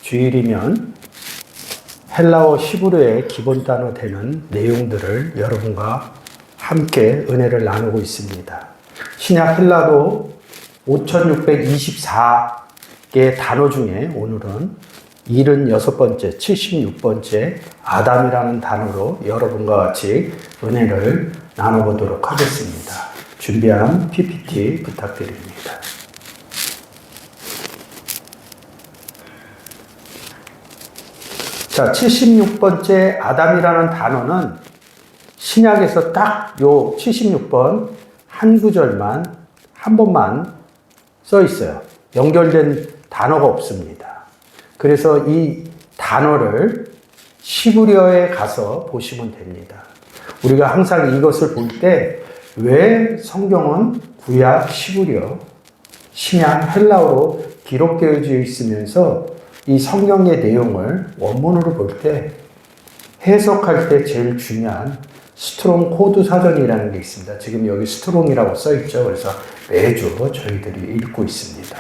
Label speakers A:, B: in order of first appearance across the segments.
A: 주일이면 헬라어 히브리어의 기본 단어 되는 내용들을 여러분과 함께 은혜를 나누고 있습니다. 신약 헬라도 5624개 단어 중에 오늘은 76번째, 76번째 아담이라는 단어로 여러분과 같이 은혜를 나눠보도록 하겠습니다. 준비한 PPT 부탁드립니다. 자, 76번째 아담이라는 단어는 신약에서 딱 요 76번 한 구절만, 한 번만 써 있어요. 연결된 단어가 없습니다. 그래서 이 단어를 히브리어에 가서 보시면 됩니다. 우리가 항상 이것을 볼 때 왜 성경은 구약 히브리어, 신약 헬라어로 기록되어져 있으면서 이 성경의 내용을 원문으로 볼 때 해석할 때 제일 중요한 스트롱 코드 사전이라는 게 있습니다. 지금 여기 스트롱이라고 써 있죠. 그래서 매주 저희들이 읽고 있습니다.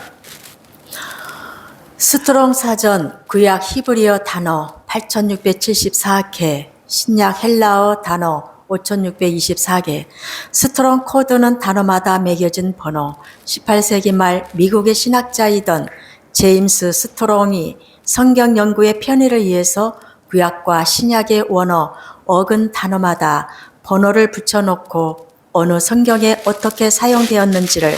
B: 스트롱 사전 구약 히브리어 단어 8674개, 신약 헬라어 단어 5624개, 스트롱 코드는 단어마다 매겨진 번호. 18세기 말 미국의 신학자이던 제임스 스트롱이 성경 연구의 편의를 위해서 구약과 신약의 원어, 어근 단어마다 번호를 붙여놓고 어느 성경에 어떻게 사용되었는지를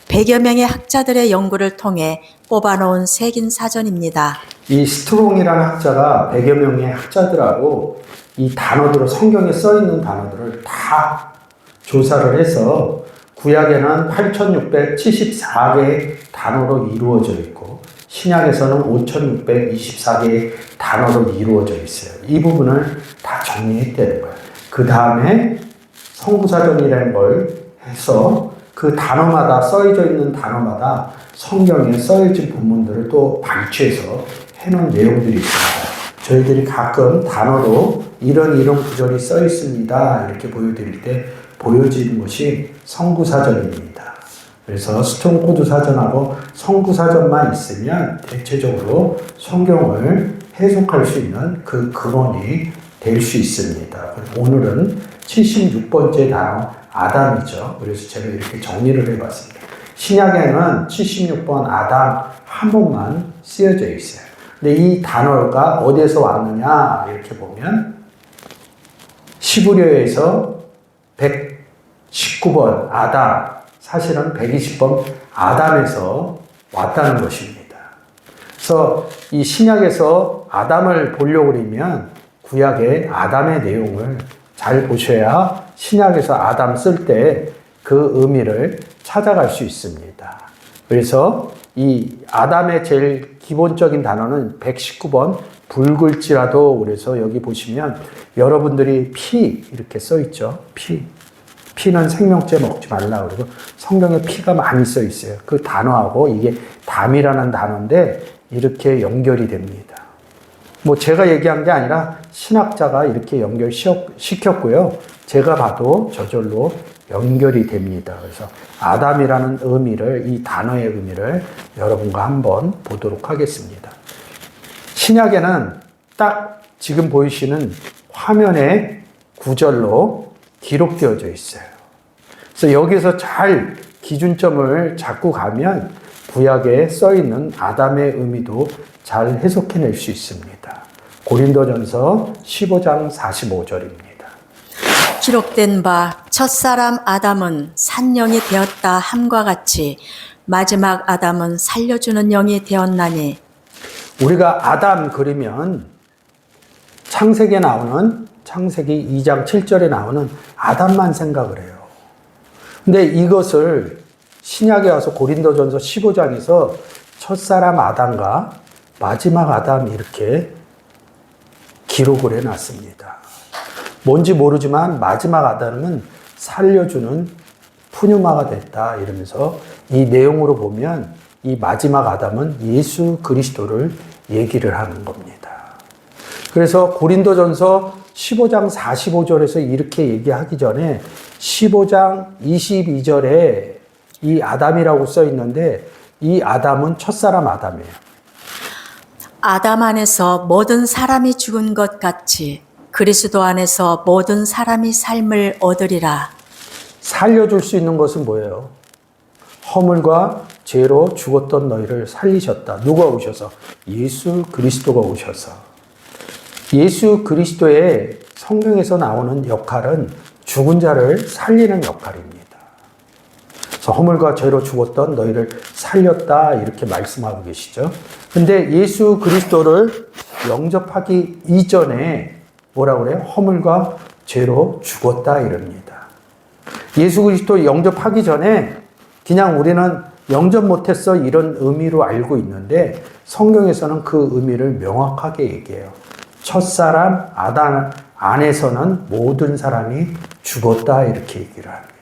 B: 100여 명의 학자들의 연구를 통해 뽑아놓은 새긴 사전입니다. 이
A: 스트롱이라는 학자가 100여 명의 학자들하고 이 단어들을, 성경에 써있는 단어들을 다 조사를 해서 구약에는 8674개의 단어로 이루어져 있고 신약에서는 5624개의 단어로 이루어져 있어요. 이 부분을 다 정리했다는 거예요. 그 다음에 성구사전이라는 걸 해서 그 단어마다, 써져 있는 단어마다 성경에 써진 본문들을 또 발췌해서 해놓은 내용들이 있습니다. 저희들이 가끔 단어로 이런 구절이 써 있습니다 이렇게 보여드릴 때 보여지는 것이 성구사전입니다. 그래서 스트롱 코드 사전하고 성구사전만 있으면 대체적으로 성경을 해석할 수 있는 그 근원이 될 수 있습니다. 오늘은 76번째 단어 아담이죠. 그래서 제가 이렇게 정리를 해봤습니다. 신약에는 76번 아담 한 번만 쓰여져 있어요. 근데 이 단어가 어디에서 왔느냐 이렇게 보면 히브리어에서 119번 아담, 사실은 120번 아담에서 왔다는 것입니다. 그래서 이 신약에서 아담을 보려고 그러면 구약의 아담의 내용을 잘 보셔야 신약에서 아담 쓸 때 그 의미를 찾아갈 수 있습니다. 그래서 이 아담의 제일 기본적인 단어는 119번 붉을지라도, 그래서 여기 보시면 여러분들이 피 이렇게 써 있죠. 피는 생명체 먹지 말라. 그리고 성경에 피가 많이 써 있어요. 그 단어하고 이게 담이라는 단어인데 이렇게 연결이 됩니다. 뭐 제가 얘기한 게 아니라 신학자가 이렇게 연결시켰고요. 제가 봐도 저절로 연결이 됩니다. 그래서 아담이라는 의미를, 이 단어의 의미를 여러분과 한번 보도록 하겠습니다. 신약에는 딱 지금 보이시는 화면의 구절로 기록되어져 있어요. 그래서 여기서 잘 기준점을 잡고 가면 구약에 써 있는 아담의 의미도 잘 해석해낼 수 있습니다. 고린도전서 15장 45절입니다.
B: 기록된 바 첫사람 아담은 산영이 되었다 함과 같이 마지막 아담은 살려주는 영이 되었나니.
A: 우리가 아담 그리면 창세기에 나오는, 창세기 2장 7절에 나오는 아담만 생각을 해요. 근데 이것을 신약에 와서 고린도전서 15장에서 첫사람 아담과 마지막 아담 이렇게 기록을 해놨습니다. 뭔지 모르지만 마지막 아담은 살려주는 푸뉴마가 됐다 이러면서 이 내용으로 보면 이 마지막 아담은 예수 그리스도를 얘기를 하는 겁니다. 그래서 고린도전서 15장 45절에서 이렇게 얘기하기 전에 15장 22절에 이 아담이라고 써 있는데 이 아담은 첫사람 아담이에요.
B: 아담 안에서 모든 사람이 죽은 것 같이 그리스도 안에서 모든 사람이 삶을 얻으리라.
A: 살려줄 수 있는 것은 뭐예요? 허물과 죄로 죽었던 너희를 살리셨다. 누가 오셔서? 예수 그리스도가 오셔서. 예수 그리스도의 성경에서 나오는 역할은 죽은 자를 살리는 역할입니다. 그래서 허물과 죄로 죽었던 너희를 살렸다 이렇게 말씀하고 계시죠. 근데 예수 그리스도를 영접하기 이전에 뭐라고 그래요? 허물과 죄로 죽었다 이럽니다. 예수 그리스도 영접하기 전에 그냥 우리는 영접 못했어 이런 의미로 알고 있는데 성경에서는 그 의미를 명확하게 얘기해요. 첫사람 아담 안에서는 모든 사람이 죽었다 이렇게 얘기를 합니다.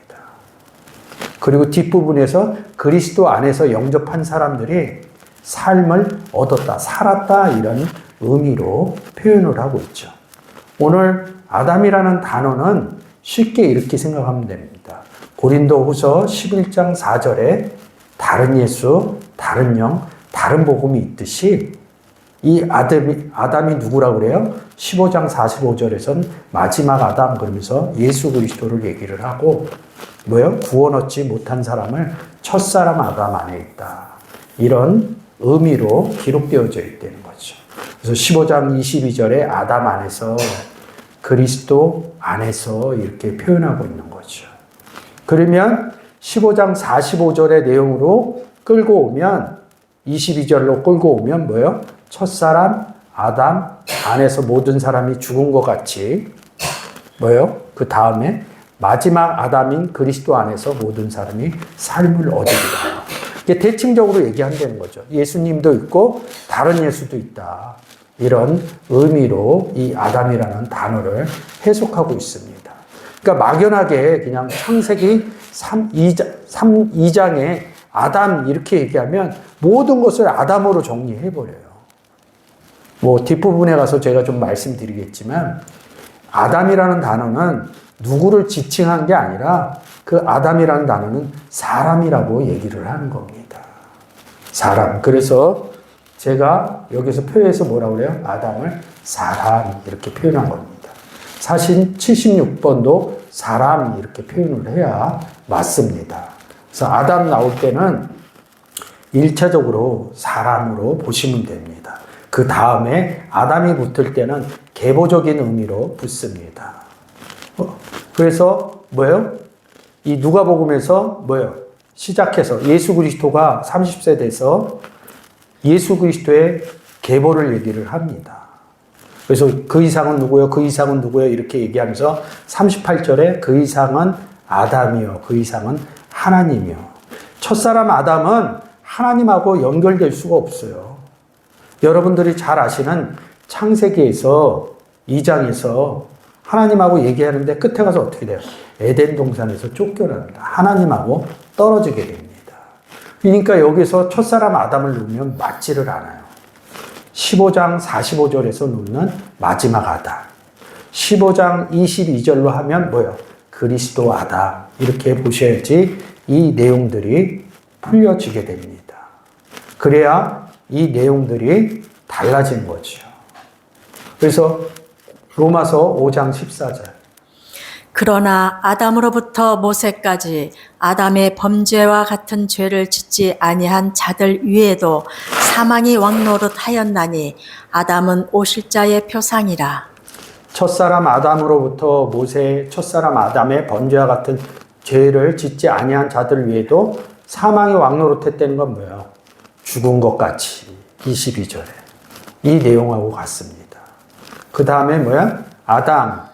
A: 그리고 뒷부분에서 그리스도 안에서 영접한 사람들이 삶을 얻었다, 살았다 이런 의미로 표현을 하고 있죠. 오늘 아담이라는 단어는 쉽게 이렇게 생각하면 됩니다. 고린도후서 11장 4절에 다른 예수, 다른 영, 다른 복음이 있듯이 이 아담이 누구라고 그래요? 15장 45절에선 마지막 아담 그러면서 예수 그리스도를 얘기를 하고 뭐예요? 구원 얻지 못한 사람을 첫사람 아담 안에 있다. 이런 의미로 기록되어져 있다는 거죠. 그래서 15장 22절에 아담 안에서 그리스도 안에서 이렇게 표현하고 있는 거죠. 그러면 15장 45절의 내용으로 끌고 오면 22절로 끌고 오면 뭐예요? 첫사람 아담 안에서 모든 사람이 죽은 것 같이 뭐예요? 그 다음에 마지막 아담인 그리스도 안에서 모든 사람이 삶을 얻으리라. 이게 대칭적으로 얘기한다는 거죠. 예수님도 있고 다른 예수도 있다. 이런 의미로 이 아담이라는 단어를 해석하고 있습니다. 그러니까 막연하게 그냥 창세기 2장에 아담 이렇게 얘기하면 모든 것을 아담으로 정리해버려요. 뭐 뒷부분에 가서 제가 좀 말씀드리겠지만 아담이라는 단어는 누구를 지칭한 게 아니라 그 아담이라는 단어는 사람이라고 얘기를 하는 겁니다. 사람. 그래서 제가 여기서 표에서 뭐라고 그래요? 아담을 사람 이렇게 표현한 겁니다. 사실 76번도 사람 이렇게 표현을 해야 맞습니다. 그래서 아담 나올 때는 1차적으로 사람으로 보시면 됩니다. 그 다음에 아담이 붙을 때는 계보적인 의미로 붙습니다. 그래서 뭐예요? 이 누가복음에서 뭐예요? 시작해서 예수 그리스도가 30세 돼서 예수 그리스도의 계보를 얘기를 합니다. 그래서 그 이상은 누구요? 그 이상은 누구요? 이렇게 얘기하면서 38절에 그 이상은 아담이요. 그 이상은 하나님이요. 첫사람 아담은 하나님하고 연결될 수가 없어요. 여러분들이 잘 아시는 창세기에서 2장에서 하나님하고 얘기하는데 끝에 가서 어떻게 돼요? 에덴 동산에서 쫓겨납니다. 하나님하고 떨어지게 됩니다. 그러니까 여기서 첫사람 아담을 놓으면 맞지를 않아요. 15장 45절에서 놓는 마지막 아담. 15장 22절로 하면 뭐예요? 그리스도 아담. 이렇게 보셔야지 이 내용들이 풀려지게 됩니다. 그래야 이 내용들이 달라진 거죠. 그래서 로마서 5장 14절.
B: 그러나 아담으로부터 모세까지 아담의 범죄와 같은 죄를 짓지 아니한 자들 위에도 사망이 왕노릇하였나니 아담은 오실자의 표상이라.
A: 첫사람 아담으로부터 모세 첫사람 아담의 범죄와 같은 죄를 짓지 아니한 자들 위에도 사망이 왕노릇했다는 건 뭐예요? 죽은 것 같이 22절에 이 내용하고 같습니다. 그 다음에 뭐야? 아담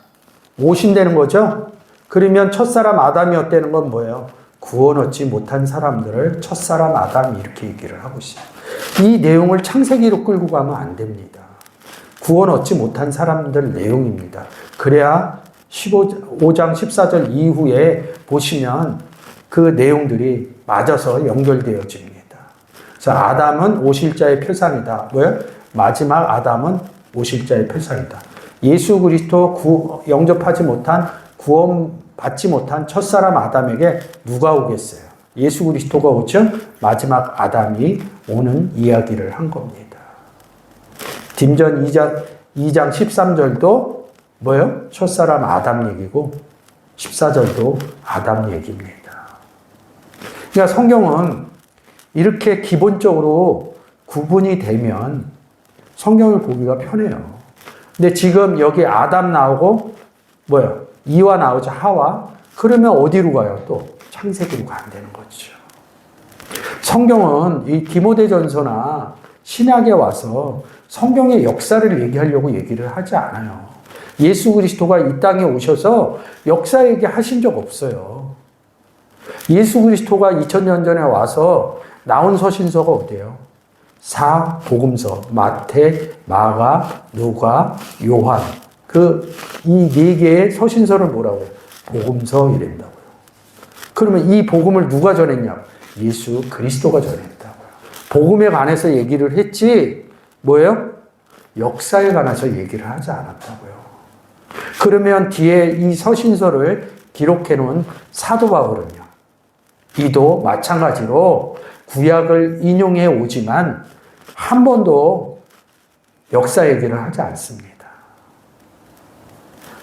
A: 오신다는 거죠? 그러면 첫사람 아담이었다는 건 뭐예요? 구원 얻지 못한 사람들을 첫사람 아담 이렇게 얘기를 하고 있어요. 이 내용을 창세기로 끌고 가면 안 됩니다. 구원 얻지 못한 사람들 내용입니다. 그래야 5장 14절 이후에 보시면 그 내용들이 맞아서 연결되어집니다. 그래서 아담은 오실자의 표상이다. 뭐예요? 마지막 아담은 오실자의 표상이다. 예수 그리스도 영접하지 못한 구원받지 못한 첫사람 아담에게 누가 오겠어요? 예수 그리스도가 오죠? 마지막 아담이 오는 이야기를 한 겁니다. 뒷전 2장 13절도 뭐예요? 첫사람 아담 얘기고 14절도 아담 얘기입니다. 그러니까 성경은 이렇게 기본적으로 구분이 되면 성경을 보기가 편해요. 근데 지금 여기 아담 나오고 뭐예요? 이와 나오죠. 하와. 그러면 어디로 가요? 또 창세기로 가야 되는 거죠. 성경은 이 디모데전서나 신약에 와서 성경의 역사를 얘기하려고 얘기를 하지 않아요. 예수 그리스도가 이 땅에 오셔서 역사 얘기하신 적 없어요. 예수 그리스도가 2000년 전에 와서 나온 서신서가 어디예요? 복음서, 마태, 마가, 누가, 요한. 이 네 개의 서신서를 뭐라고 해요? 복음서 이랬다고요. 그러면 이 복음을 누가 전했냐? 예수 그리스도가 전했다고요. 복음에 관해서 얘기를 했지, 뭐예요? 역사에 관해서 얘기를 하지 않았다고요. 그러면 뒤에 이 서신서를 기록해 놓은 사도 바울은요, 이도 마찬가지로 구약을 인용해 오지만 한 번도 역사 얘기를 하지 않습니다.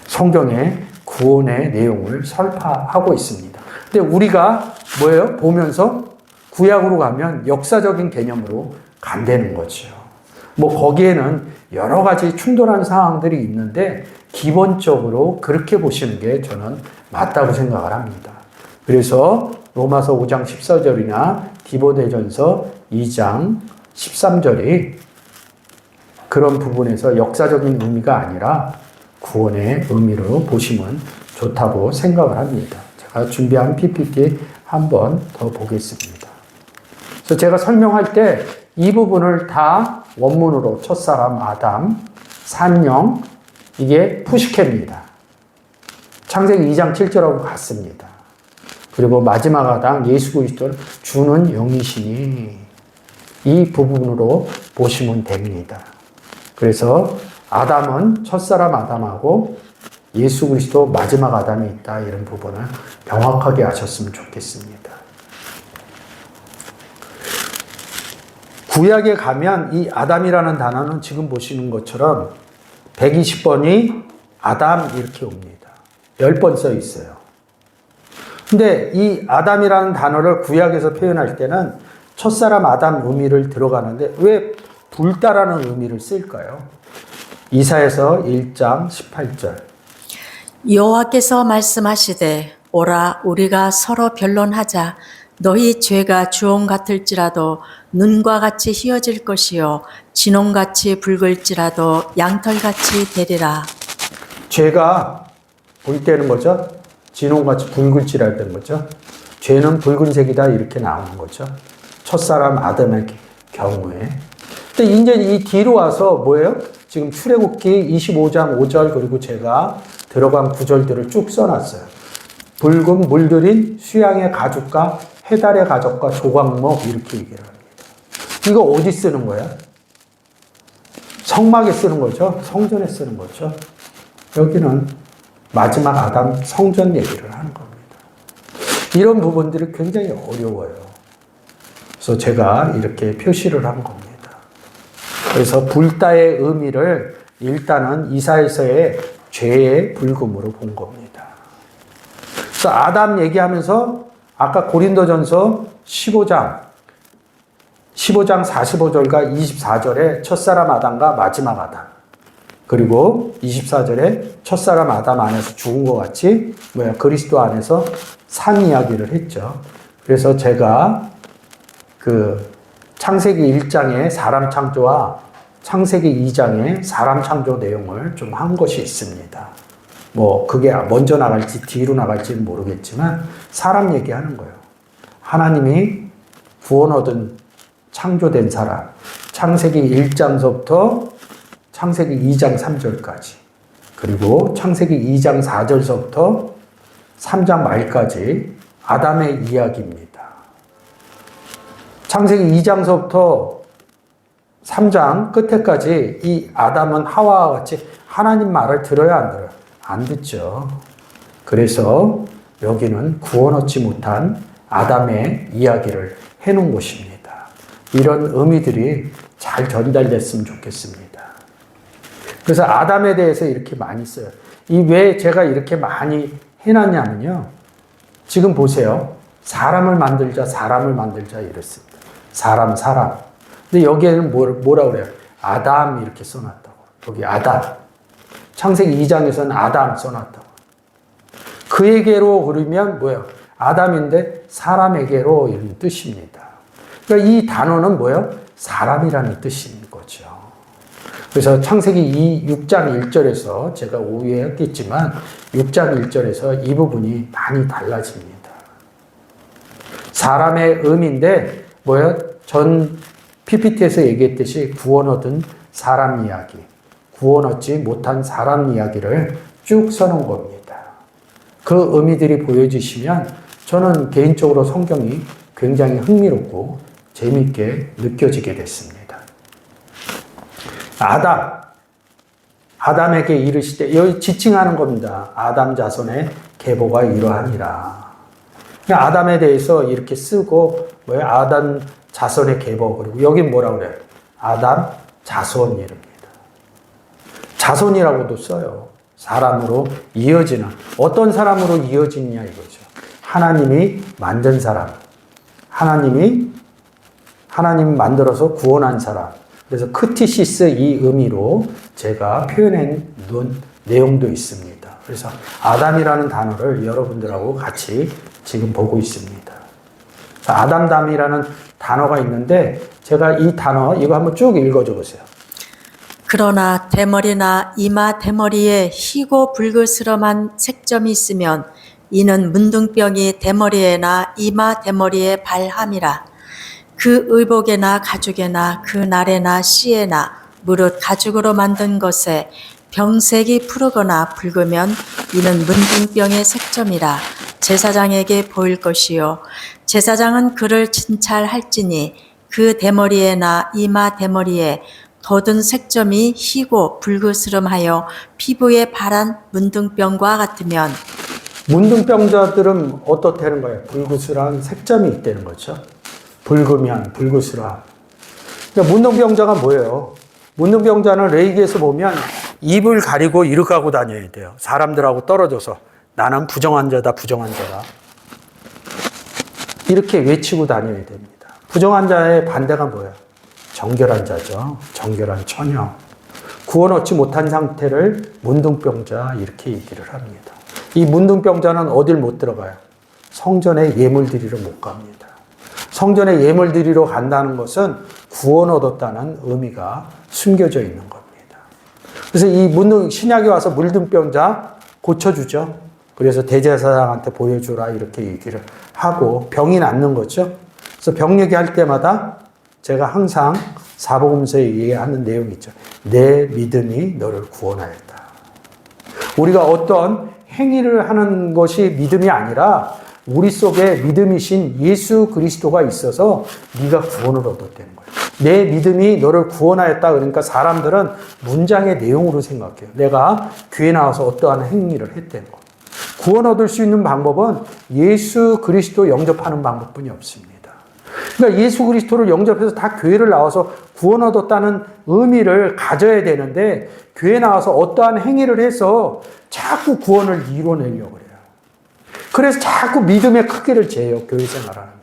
A: 성경의 구원의 내용을 설파하고 있습니다. 근데 우리가 뭐예요? 보면서 구약으로 가면 역사적인 개념으로 간다는 거죠. 뭐 거기에는 여러 가지 충돌한 상황들이 있는데 기본적으로 그렇게 보시는 게 저는 맞다고 생각을 합니다. 그래서 로마서 5장 14절이나 디모데전서 2장 13절이 그런 부분에서 역사적인 의미가 아니라 구원의 의미로 보시면 좋다고 생각을 합니다. 제가 준비한 PPT 한 번 더 보겠습니다. 그래서 제가 설명할 때 이 부분을 다 원문으로 첫사람 아담, 산영, 이게 푸시케입니다. 창세기 2장 7절하고 같습니다. 그리고 마지막 아담 예수 그리스도는 주는 영이시니 이 부분으로 보시면 됩니다. 그래서 아담은 첫사람 아담하고 예수 그리스도 마지막 아담이 있다, 이런 부분을 명확하게 아셨으면 좋겠습니다. 구약에 가면 이 아담이라는 단어는 지금 보시는 것처럼 120번이 아담 이렇게 옵니다. 10번 써 있어요. 근데 이 아담이라는 단어를 구약에서 표현할 때는 첫사람 아담 의미를 들어가는데 왜 불다라는 의미를 쓸까요? 이사야서 1장 18절.
B: 여호와께서 말씀하시되 오라 우리가 서로 변론하자. 너희 죄가 주홍 같을지라도 눈과 같이 희어질 것이요 진홍같이 붉을지라도 양털같이 되리라.
A: 죄가 볼 때는 뭐죠? 진홍같이 붉을지라는 거죠. 죄는 붉은색이다 이렇게 나오는 거죠. 첫사람 아담의 경우에. 근데 이제 이 뒤로 와서 뭐예요? 지금 출애굽기 25장 5절 그리고 제가 들어간 구절들을 쭉 써놨어요. 붉은 물들인 수양의 가죽과 해달의 가죽과 조각목 이렇게 얘기를 합니다. 이거 어디 쓰는 거야? 성막에 쓰는 거죠. 성전에 쓰는 거죠. 여기는 마지막 아담 성전 얘기를 하는 겁니다. 이런 부분들이 굉장히 어려워요. 그래서 제가 이렇게 표시를 한 겁니다. 그래서 불다의 의미를 일단은 이사야서의 죄의 붉음으로 본 겁니다. 그래서 아담 얘기하면서 아까 고린도전서 15장 45절과 24절에 첫사람 아담과 마지막 아담, 그리고 24절에 첫사람 아담 안에서 죽은 것 같이 그리스도 안에서 산 이야기를 했죠. 그래서 제가 그 창세기 1장의 사람 창조와 창세기 2장의 사람 창조 내용을 좀 한 것이 있습니다. 그게 먼저 나갈지 뒤로 나갈지는 모르겠지만 사람 얘기하는 거예요. 하나님이 구원 얻은 창조된 사람, 창세기 1장서부터 창세기 2장 3절까지, 그리고 창세기 2장 4절서부터 3장 말까지 아담의 이야기입니다. 창세기 2장서부터 3장 끝에까지 이 아담은 하와와 같이 하나님 말을 들어야 안 들어요? 안 듣죠. 그래서 여기는 구원 얻지 못한 아담의 이야기를 해놓은 곳입니다. 이런 의미들이 잘 전달됐으면 좋겠습니다. 그래서 아담에 대해서 이렇게 많이 써요. 이 왜 제가 이렇게 많이 해놨냐면요. 지금 보세요. 사람을 만들자 이랬습니다. 사람. 근데 여기에는 뭐라 그래요? 아담 이렇게 써놨다고. 여기 아담. 창세기 2장에서는 아담 써놨다고. 그에게로 그러면 뭐예요? 아담인데 사람에게로 이런 뜻입니다. 그러니까 이 단어는 뭐예요? 사람이라는 뜻인 거죠. 그래서 창세기 6장 1절에서 제가 오해했겠지만 6장 1절에서 이 부분이 많이 달라집니다. 사람의 의미인데 뭐예요? 전 PPT에서 얘기했듯이 구원 얻은 사람 이야기, 구원 얻지 못한 사람 이야기를 쭉 써놓은 겁니다. 그 의미들이 보여지시면 저는 개인적으로 성경이 굉장히 흥미롭고 재미있게 느껴지게 됐습니다. 아담에게 이르시되, 여기 지칭하는 겁니다. 아담 자손의 계보가 이러하니라. 아담에 대해서 이렇게 쓰고, 뭐예요? 아담 자손의 계보. 그리고 여기 뭐라 그래요? 아담 자손 이릅니다. 자손이라고도 써요. 사람으로 이어지는. 어떤 사람으로 이어지느냐 이거죠. 하나님이 만든 사람. 하나님 만들어서 구원한 사람. 그래서 크티시스 이 의미로 제가 표현해 놓은 내용도 있습니다. 그래서 아담이라는 단어를 여러분들하고 같이 지금 보고 있습니다. 아담담이라는 단어가 있는데 제가 이 단어 이거 한번 쭉 읽어줘 보세요.
B: 그러나 대머리나 이마 대머리에 희고 불그스름한 색점이 있으면 이는 문둥병이 대머리에나 이마 대머리에 발함이라. 그 의복에나 가죽에나 그 날에나 씨에나 무릇 가죽으로 만든 것에 병색이 푸르거나 붉으면 이는 문둥병의 색점이라. 제사장에게 보일 것이요 제사장은 그를 진찰할지니 그 대머리에나 이마 대머리에 돋은 색점이 희고 불그스름하여 피부에 바란 문둥병과 같으면,
A: 문둥병자들은 어떻다는 거예요? 불그스름한 색점이 있다는 거죠. 붉으면 불그스름. 그러니까 문둥병자가 뭐예요? 문둥병자는 레이기에서 보면 입을 가리고 이렇게 하고 다녀야 돼요. 사람들하고 떨어져서 나는 부정한 자다. 이렇게 외치고 다녀야 됩니다. 부정한 자의 반대가 뭐예요? 정결한 자죠. 정결한 처녀. 구원 얻지 못한 상태를 문둥병자 이렇게 얘기를 합니다. 이 문둥병자는 어딜 못 들어가요? 성전에 예물 드리러 못 갑니다. 성전에 예물 드리러 간다는 것은 구원 얻었다는 의미가 숨겨져 있는 겁니다. 그래서 이 신약에 와서 문둥병자 고쳐주죠. 그래서 대제사장한테 보여주라 이렇게 얘기를 하고 병이 낫는 거죠. 그래서 병 얘기할 때마다 제가 항상 사복음서에 얘기하는 내용이 있죠. 내 믿음이 너를 구원하였다. 우리가 어떤 행위를 하는 것이 믿음이 아니라 우리 속에 믿음이신 예수 그리스도가 있어서 네가 구원을 얻었다는 거예요. 내 믿음이 너를 구원하였다. 그러니까 사람들은 문장의 내용으로 생각해요. 내가 교회 나와서 어떠한 행위를 했다는 거예요. 구원 얻을 수 있는 방법은 예수 그리스도 영접하는 방법뿐이 없습니다. 그러니까 예수 그리스도를 영접해서 다 교회를 나와서 구원 얻었다는 의미를 가져야 되는데 교회 나와서 어떠한 행위를 해서 자꾸 구원을 이뤄내려고 해요. 그래서 자꾸 믿음의 크기를 재요. 교회 생활하면서.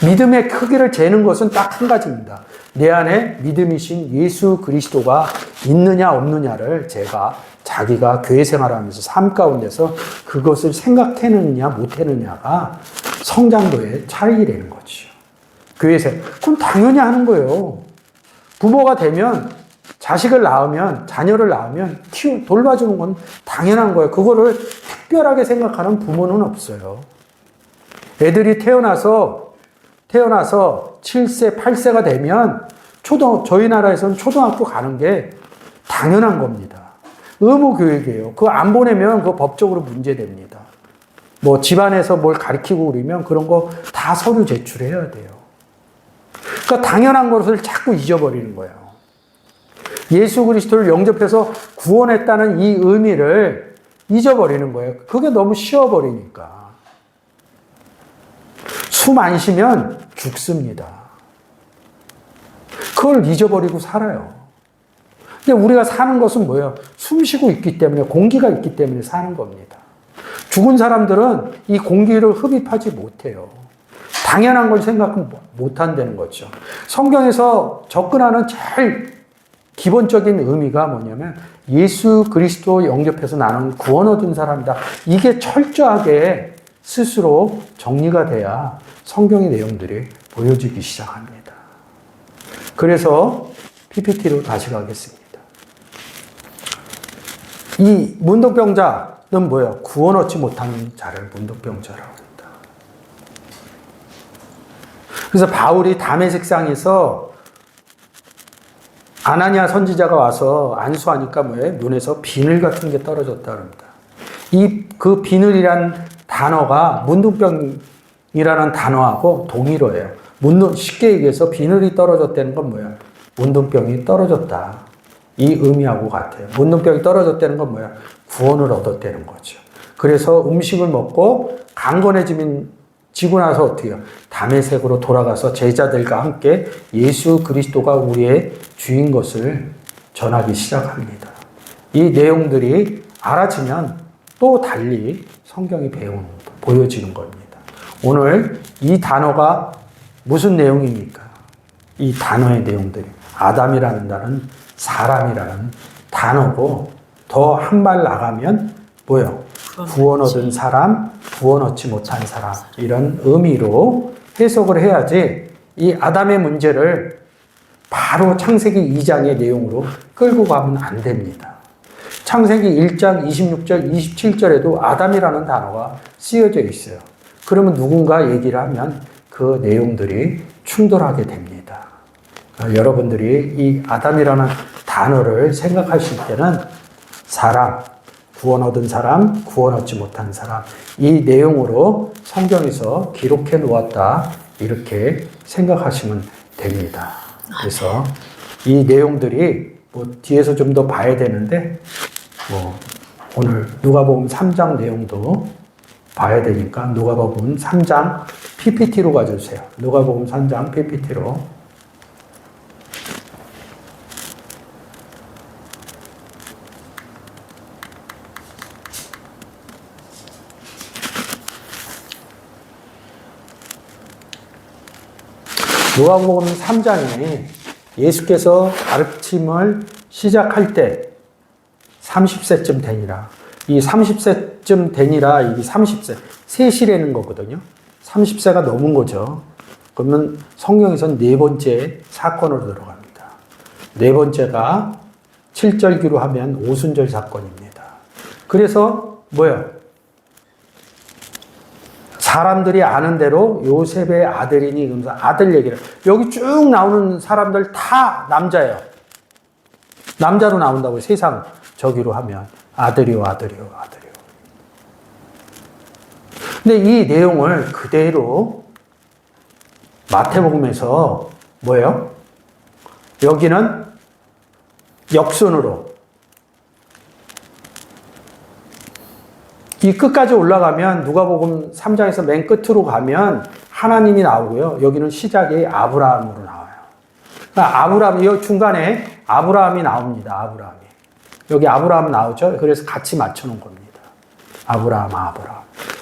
A: 믿음의 크기를 재는 것은 딱 한 가지입니다. 내 안에 믿음이신 예수 그리스도가 있느냐 없느냐를 제가 자기가 교회 생활하면서 삶 가운데서 그것을 생각해내느냐 못해느냐가 성장도의 차이라는 거죠. 교회에서. 그건 당연히 하는 거예요. 부모가 되면 자식을 낳으면 자녀를 낳으면 돌봐주는 건 당연한 거예요. 그거를 특별하게 생각하는 부모는 없어요. 애들이 태어나서 7세, 8세가 되면 저희 나라에서는 초등학교 가는 게 당연한 겁니다. 의무교육이에요. 그거 안 보내면 그거 법적으로 문제됩니다. 뭐 집안에서 뭘 가르치고 그러면 그런 거 다 서류 제출해야 돼요. 그러니까 당연한 것을 자꾸 잊어버리는 거예요. 예수 그리스도를 영접해서 구원했다는 이 의미를 잊어버리는 거예요. 그게 너무 쉬워버리니까. 숨 안 쉬면 죽습니다. 그걸 잊어버리고 살아요. 근데 우리가 사는 것은 뭐예요? 숨 쉬고 있기 때문에, 공기가 있기 때문에 사는 겁니다. 죽은 사람들은 이 공기를 흡입하지 못해요. 당연한 걸 생각은 못 한다는 거죠. 성경에서 접근하는 제일 기본적인 의미가 뭐냐면 예수 그리스도 영접해서 나는 구원 얻은 사람이다. 이게 철저하게 스스로 정리가 돼야 성경의 내용들이 보여지기 시작합니다. 그래서 PPT로 다시 가겠습니다. 이 문둥병자는 뭐예요? 구원 얻지 못하는 자를 문둥병자라고 합니다. 그래서 바울이 담의 색상에서 아나니아 선지자가 와서 안수하니까 뭐예요? 눈에서 비늘 같은 게 떨어졌다 합니다. 그 비늘이란 단어가 문둥병이라는 단어하고 동일어예요. 쉽게 얘기해서 비늘이 떨어졌다는 건 뭐야? 문둥병이 떨어졌다. 이 의미하고 같아요. 문둥병이 떨어졌다는 건 뭐야? 구원을 얻었다는 거죠. 그래서 음식을 먹고 강건해지고 나서 어떻게 해요? 다메섹으로 돌아가서 제자들과 함께 예수 그리스도가 우리의 주인 것을 전하기 시작합니다. 이 내용들이 알아지면 또 달리 성경이 보여지는 겁니다. 오늘 이 단어가 무슨 내용입니까? 이 단어의 내용들이 아담이라는 단어는 사람이라는 단어고 더 한 발 나가면 뭐요? 구원 얻은 사람, 구원 얻지 못한 사람 이런 의미로 해석을 해야지 이 아담의 문제를 바로 창세기 2장의 내용으로 끌고 가면 안 됩니다. 창세기 1장 26절, 27절에도 아담이라는 단어가 쓰여져 있어요. 그러면 누군가 얘기를 하면 그 내용들이 충돌하게 됩니다. 여러분들이 이 아담이라는 단어를 생각하실 때는 사람, 구원 얻은 사람, 구원 얻지 못한 사람 이 내용으로 성경에서 기록해 놓았다 이렇게 생각하시면 됩니다. 그래서 이 내용들이 뭐 뒤에서 좀 더 봐야 되는데 뭐 오늘 누가복음 3장 내용도 봐야 되니까 누가복음 3장 PPT로 가주세요. 누가복음 3장 PPT로. 누가복음 3장에 예수께서 가르침을 시작할 때 30세쯤 되니라. 이 30세쯤 되니라, 이게 30세, 세시라는 거거든요. 30세가 넘은 거죠. 그러면 성경에서는 네 번째 사건으로 들어갑니다. 네 번째가 7절기로 하면 오순절 사건입니다. 그래서 뭐예요? 사람들이 아는 대로 요셉의 아들이니 그러면서 아들 얘기를 여기 쭉 나오는 사람들 다 남자예요. 남자로 나온다고요. 세상 저기로 하면 아들이요. 근데 이 내용을 그대로 마태복음에서 뭐예요? 여기는 역순으로 이 끝까지 올라가면 누가복음 3장에서 맨 끝으로 가면 하나님이 나오고요. 여기는 시작이 아브라함으로 나와요. 그러니까 여기 중간에 아브라함이 나옵니다. 아브라함이. 여기 아브라함 나오죠. 그래서 같이 맞춰놓은 겁니다. 아브라함.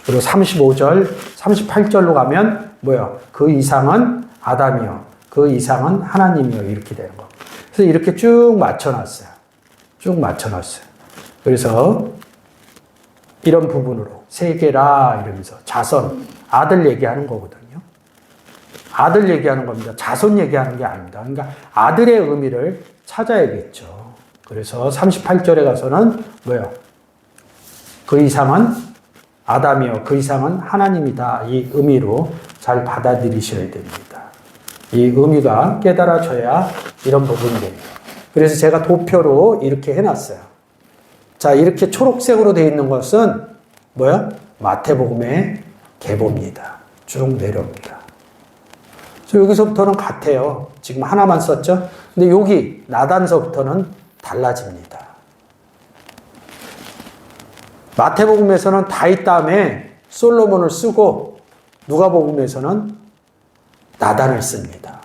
A: 그리고 35절, 38절로 가면 뭐예요? 그 이상은 아담이요. 그 이상은 하나님이요. 이렇게 되는 거. 그래서 이렇게 쭉 맞춰놨어요. 그래서 이런 부분으로 세계라 이러면서 자손, 아들 얘기하는 거거든요. 아들 얘기하는 겁니다. 자손 얘기하는 게 아닙니다. 그러니까 아들의 의미를 찾아야겠죠. 그래서 38절에 가서는 뭐예요? 그 이상은 아담이요. 그 이상은 하나님이다. 이 의미로 잘 받아들이셔야 됩니다. 이 의미가 깨달아져야 이런 부분이 됩니다. 그래서 제가 도표로 이렇게 해놨어요. 자, 이렇게 초록색으로 되어 있는 것은 뭐야? 마태복음의 계보입니다. 쭉 내려옵니다. 그래서 여기서부터는 같아요. 지금 하나만 썼죠? 근데 여기 나단서부터는 달라집니다. 마태복음에서는 다윗 다음에 솔로몬을 쓰고 누가복음에서는 나단을 씁니다.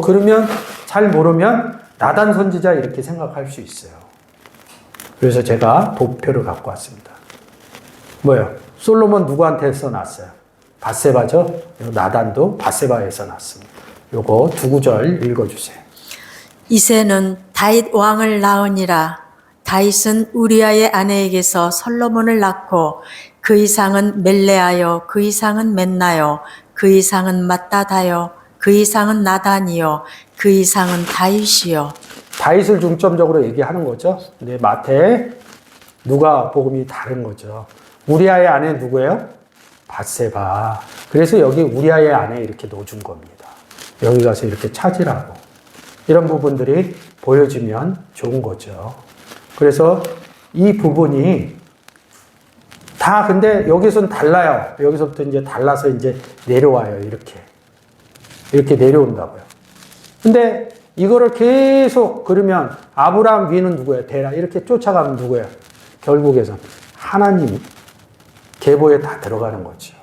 A: 그러면 잘 모르면 나단 선지자 이렇게 생각할 수 있어요. 그래서 제가 도표를 갖고 왔습니다. 뭐예요? 솔로몬 누구한테서 났어요? 밧세바죠? 나단도 밧세바에서 났습니다. 요거 두 구절 읽어주세요.
B: 이새는 다윗 왕을 낳으니라. 다윗은 우리아의 아내에게서 솔로몬을 낳고 그 이상은 멜레아요, 그 이상은 맨나요, 그 이상은 mattat아요, 그 이상은 나단이요, 그 이상은 다윗이요.
A: 다윗을 중점적으로 얘기하는 거죠. 근데 마태, 누가복음이 다른 거죠. 우리아의 아내 누구예요? 밧세바. 그래서 여기 우리아의 아내 이렇게 넣어준 겁니다. 여기 가서 이렇게 찾으라고. 이런 부분들이 보여지면 좋은 거죠. 그래서 이 부분이 다 근데 여기서는 달라요. 여기서부터 이제 달라서 이제 내려와요. 이렇게 내려온다고요. 근데 이거를 계속 그러면 아브라함 위는 누구예요? 데라 이렇게 쫓아가면 누구예요? 결국에선 하나님 계보에 다 들어가는 거죠.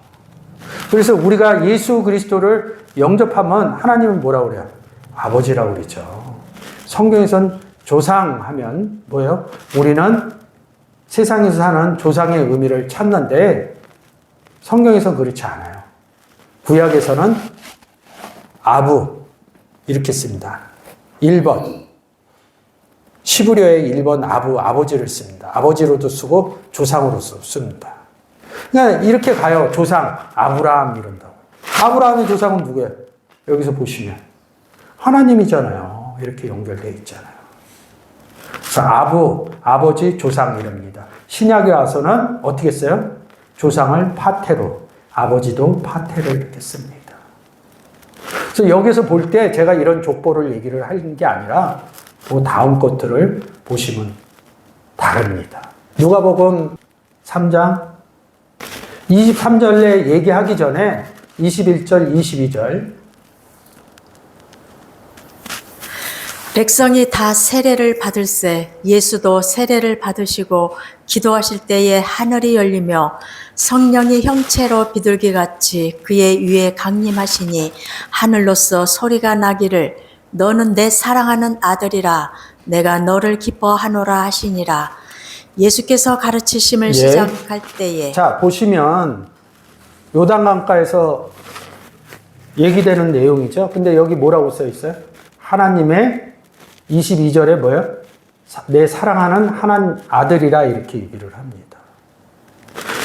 A: 그래서 우리가 예수 그리스도를 영접하면 하나님은 뭐라고 그래요? 아버지라고 그러죠. 성경에선 조상하면 뭐예요? 우리는 세상에서 사는 조상의 의미를 찾는데 성경에선 그렇지 않아요. 구약에서는 아부 이렇게 씁니다. 1번 시브리어의 1번 아버지를 씁니다. 아버지로도 쓰고 조상으로 씁니다. 그러니까 이렇게 가요. 조상 아브라함 이런다고. 아브라함의 조상은 누구예요? 여기서 보시면 하나님이잖아요. 이렇게 연결되어 있잖아요. 그래서 아버지, 조상 이럽니다. 신약에 와서는 어떻게 써요? 조상을 파테로, 아버지도 파테로 이렇게 씁니다. 그래서 여기서 볼 때 제가 이런 족보를 얘기를 하는 게 아니라 그 다음 것들을 보시면 다릅니다. 누가복음 3장 23절에 얘기하기 전에 21절, 22절
B: 백성이 다 세례를 받을세 예수도 세례를 받으시고 기도하실 때에 하늘이 열리며 성령이 형체로 비둘기같이 그의 위에 강림하시니 하늘로서 소리가 나기를 너는 내 사랑하는 아들이라 내가 너를 기뻐하노라 하시니라. 예수께서 가르치심을 시작할 때에
A: 자 보시면 요단강가에서 얘기되는 내용이죠. 근데 여기 뭐라고 써 있어요? 하나님의 22절에 뭐예요? 내 사랑하는 하나님 아들이라 이렇게 얘기를 합니다.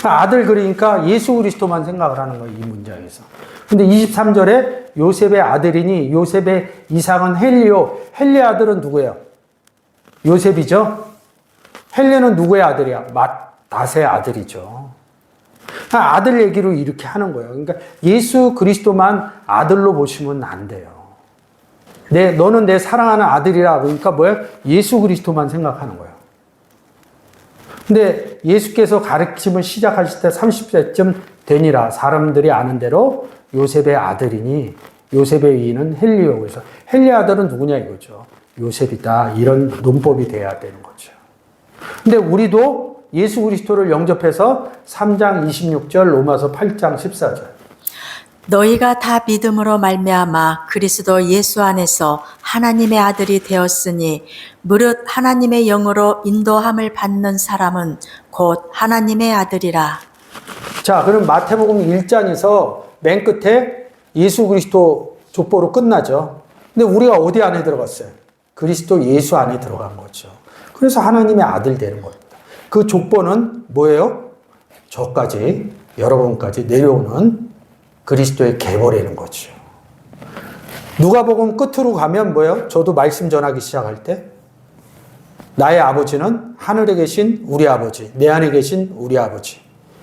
A: 아들 그러니까 예수 그리스도만 생각을 하는 거예요. 이 문장에서. 근데 23절에 요셉의 아들이니 요셉의 이상은 헬리오. 헬리의 아들은 누구예요? 요셉이죠. 헬리는 누구의 아들이야? 맏닷의 아들이죠. 아들 얘기로 이렇게 하는 거예요. 그러니까 예수 그리스도만 아들로 보시면 안 돼요. 너는 내 사랑하는 아들이라. 그러니까 뭐예요? 예수 그리스도만 생각하는 거예요. 근데 예수께서 가르침을 시작하실 때 30세쯤 되니라. 사람들이 아는 대로 요셉의 아들이니 요셉의 위인은 헬리오. 그래서 헬리 아들은 누구냐 이거죠. 요셉이다. 이런 논법이 돼야 되는 거죠. 근데 우리도 예수 그리스도를 영접해서 3장 26절, 로마서 8장 14절.
B: 너희가 다 믿음으로 말미암아 그리스도 예수 안에서 하나님의 아들이 되었으니 무릇 하나님의 영으로 인도함을 받는 사람은 곧 하나님의 아들이라.
A: 자, 그럼 마태복음 1장에서 맨 끝에 예수 그리스도 족보로 끝나죠. 근데 우리가 어디 안에 들어갔어요? 그리스도 예수 안에 들어간 거죠. 그래서 하나님의 아들 되는 겁니다. 그 족보는 뭐예요? 저까지, 여러분까지 내려오는 그리스도의 계보라는 거죠. 누가복음 끝으로 가면 뭐예요? 저도 말씀 전하기 시작할 때 나의 아버지는 하늘에 계신 우리 아버지, 내 안에 계신 우리 아버지.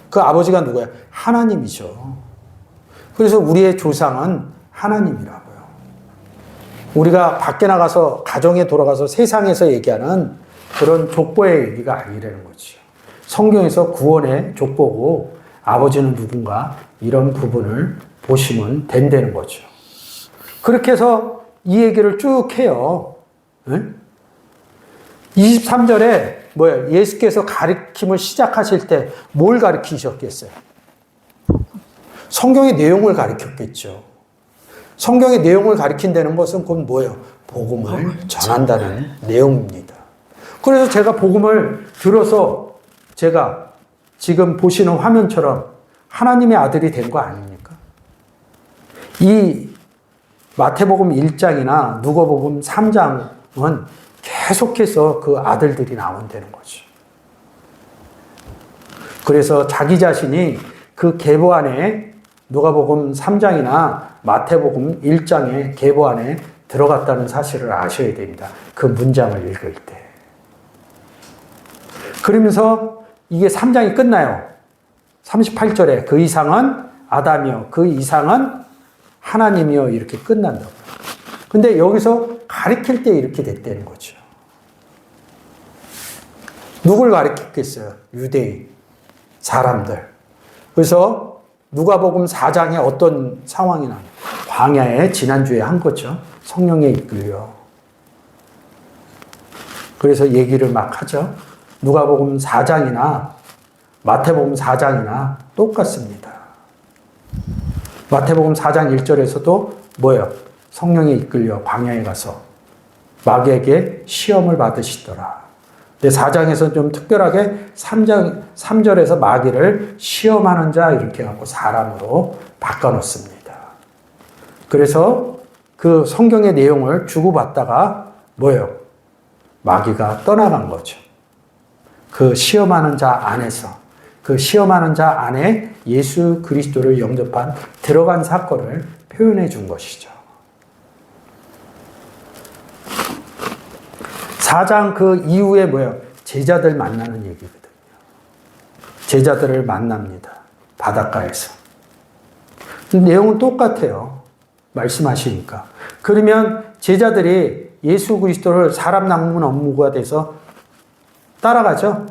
A: 그 아버지가 누구예요? 하나님이죠. 그래서 우리의 조상은 하나님이라고요. 우리가 밖에 나가서 가정에 돌아가서 세상에서 얘기하는 그런 족보의 얘기가 아니라는 거죠. 성경에서 구원의 족보고 아버지는 누군가 이런 부분을 보시면 된다는 거죠. 그렇게 해서 이 얘기를 쭉 해요. 23절에 뭐예요? 예수께서 가르침을 시작하실 때 뭘 가르치셨겠어요? 성경의 내용을 가르쳤겠죠. 성경의 내용을 가리킨다는 것은 그건 뭐예요? 복음을 전한다는 내용입니다. 그래서 제가 복음을 들어서 제가 지금 보시는 화면처럼 하나님의 아들이 된 거 아닙니까? 이 마태복음 1장이나 누가복음 3장은 계속해서 그 아들들이 나온다는 거죠. 그래서 자기 자신이 그 계보 안에 누가복음 3장이나 마태복음 1장의 계보 안에 들어갔다는 사실을 아셔야 됩니다. 그 문장을 읽을 때. 그러면서 이게 3장이 끝나요. 38절에 그 이상은 아담이요, 그 이상은 하나님이요, 이렇게 끝난다고. 근데 여기서 가리킬 때 이렇게 됐다는 거죠. 누굴 가리켰겠어요? 유대인, 사람들. 그래서 누가복음 4장에 어떤 상황이 나요? 광야에 지난주에 한 거죠. 성령에 이끌려. 그래서 얘기를 막 하죠. 누가복음 4장이나 마태복음 4장이나 똑같습니다. 마태복음 4장 1절에서도 뭐예요? 성령에 이끌려 광야에 가서 마귀에게 시험을 받으시더라. 근데 4장에서 좀 특별하게 3절에서 마귀를 시험하는 자 이렇게 갖고 사람으로 바꿔놓습니다. 그래서 그 성경의 내용을 주고받다가 뭐예요? 마귀가 떠나간 거죠. 그 시험하는 자 안에서, 그 시험하는 자 안에 예수 그리스도를 영접한 들어간 사건을 표현해 준 것이죠. 4장 그 이후에 뭐예요? 제자들 만나는 얘기거든요. 제자들을 만납니다. 바닷가에서. 내용은 똑같아요. 말씀하시니까. 그러면 제자들이 예수 그리스도를 사람 낚는 업무가 돼서 따라가죠.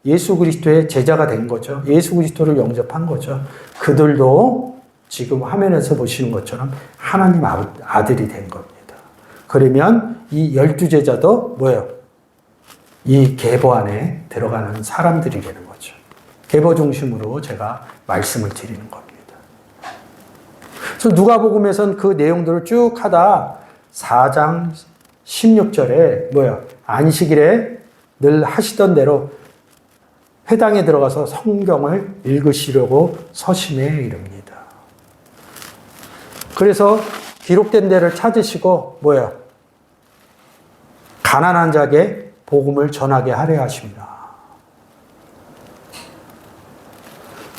A: 예수 그리스도의 제자가 된 거죠. 예수 그리스도를 영접한 거죠. 그들도 지금 화면에서 보시는 것처럼 하나님 아들이 된 겁니다. 그러면 이 12제자도 뭐예요? 이 계보 안에 들어가는 사람들이 되는 거죠. 계보 중심으로 제가 말씀을 드리는 겁니다. 그래서 누가복음에선 그 내용들을 쭉 하다 4장 16절에 뭐예요? 안식일에 늘 하시던 대로 회당에 들어가서 성경을 읽으시려고 서심해 이릅니다. 그래서 기록된 데를 찾으시고 뭐예요? 가난한 자에게 복음을 전하게 하려 하십니다.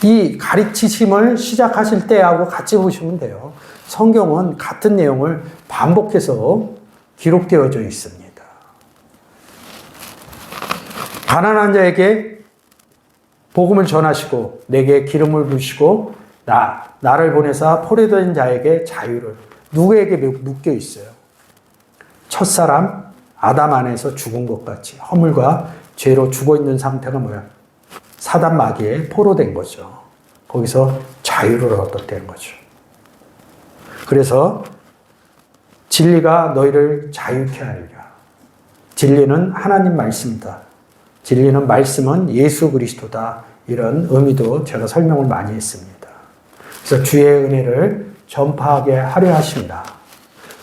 A: 이 가르치심을 시작하실 때하고 같이 보시면 돼요. 성경은 같은 내용을 반복해서 기록되어져 있습니다. 가난한 자에게 복음을 전하시고 내게 기름을 부으시고 나를 보내사 포로된 자에게 자유를. 누구에게 묶여 있어요? 첫사람 아담 안에서 죽은 것 같이 허물과 죄로 죽어 있는 상태가 뭐야? 사단 마귀에 포로된 거죠. 거기서 자유를 얻었다는 거죠. 그래서 진리가 너희를 자유케 하리라. 진리는 하나님 말씀이다. 진리는 말씀은 예수 그리스도다. 이런 의미도 제가 설명을 많이 했습니다. 그래서 주의 은혜를 전파하게 하려 하십니다.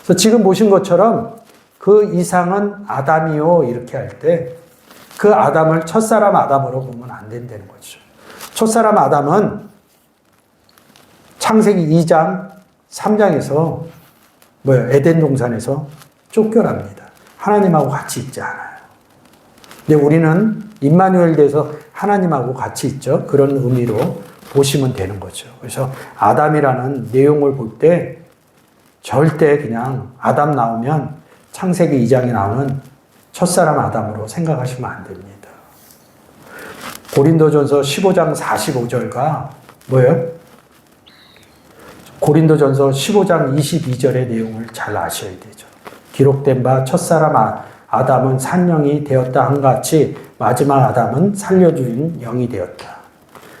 A: 그래서 지금 보신 것처럼 그 이상은 아담이요 이렇게 할 때 그 아담을 첫사람 아담으로 보면 안 된다는 거죠. 첫사람 아담은 창세기 2장 3장에서 뭐예요? 에덴 동산에서 쫓겨납니다. 하나님하고 같이 있지 않아요. 근데 우리는 임마누엘 돼서 하나님하고 같이 있죠. 그런 의미로 보시면 되는 거죠. 그래서 아담이라는 내용을 볼 때 절대 그냥 아담 나오면 창세기 2장에 나오는 첫사람 아담으로 생각하시면 안 됩니다. 고린도전서 15장 45절과 뭐예요? 고린도전서 15장 22절의 내용을 잘 아셔야 되죠. 기록된 바 첫사람 아담은 산영이 되었다 한같이 마지막 아담은 살려주는 영이 되었다.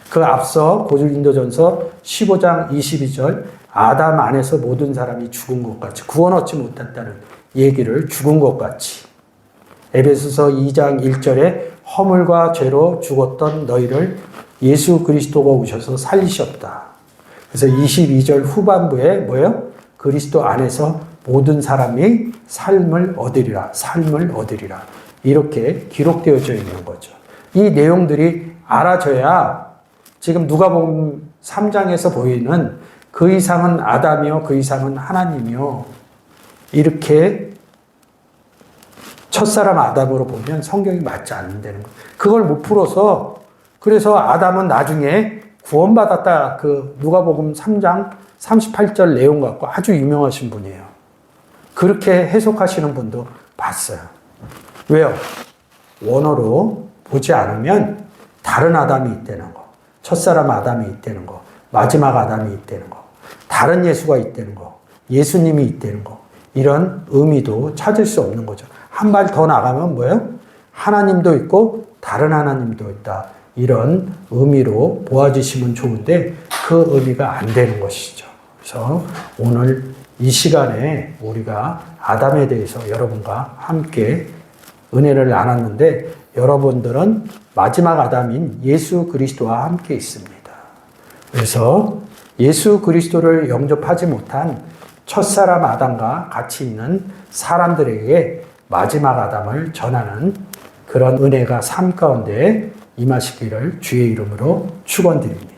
A: 그 앞서 고린도전서 15장 22절 아담 안에서 모든 사람이 죽은 것 같이 구원 얻지 못했다는 얘기를 죽은 것 같이 에베소서 2장 1절에 허물과 죄로 죽었던 너희를 예수 그리스도가 오셔서 살리셨다. 그래서 22절 후반부에 뭐예요? 그리스도 안에서 모든 사람이 삶을 얻으리라, 삶을 얻으리라. 이렇게 기록되어져 있는 거죠. 이 내용들이 알아져야 지금 누가복음 3장에서 보이는 그 이상은 아담이요, 그 이상은 하나님이요. 이렇게 첫사람 아담으로 보면 성경이 맞지 않는다는 거예요. 그걸 못 풀어서 그래서 아담은 나중에 구원받았다. 그 누가복음 3장 38절 내용 갖고 아주 유명하신 분이에요. 그렇게 해석하시는 분도 봤어요. 왜요? 원어로 보지 않으면 다른 아담이 있다는 거, 첫사람 아담이 있다는 거, 마지막 아담이 있다는 거, 다른 예수가 있다는 거, 예수님이 있다는 거, 이런 의미도 찾을 수 없는 거죠. 한 발 더 나가면 뭐예요? 하나님도 있고 다른 하나님도 있다. 이런 의미로 보아주시면 좋은데 그 의미가 안 되는 것이죠. 그래서 오늘 이 시간에 우리가 아담에 대해서 여러분과 함께 은혜를 나눴는데 여러분들은 마지막 아담인 예수 그리스도와 함께 있습니다. 그래서 예수 그리스도를 영접하지 못한 첫사람 아담과 같이 있는 사람들에게 마지막 아담을 전하는 그런 은혜가 삶 가운데 임하시기를 주의 이름으로 축원드립니다.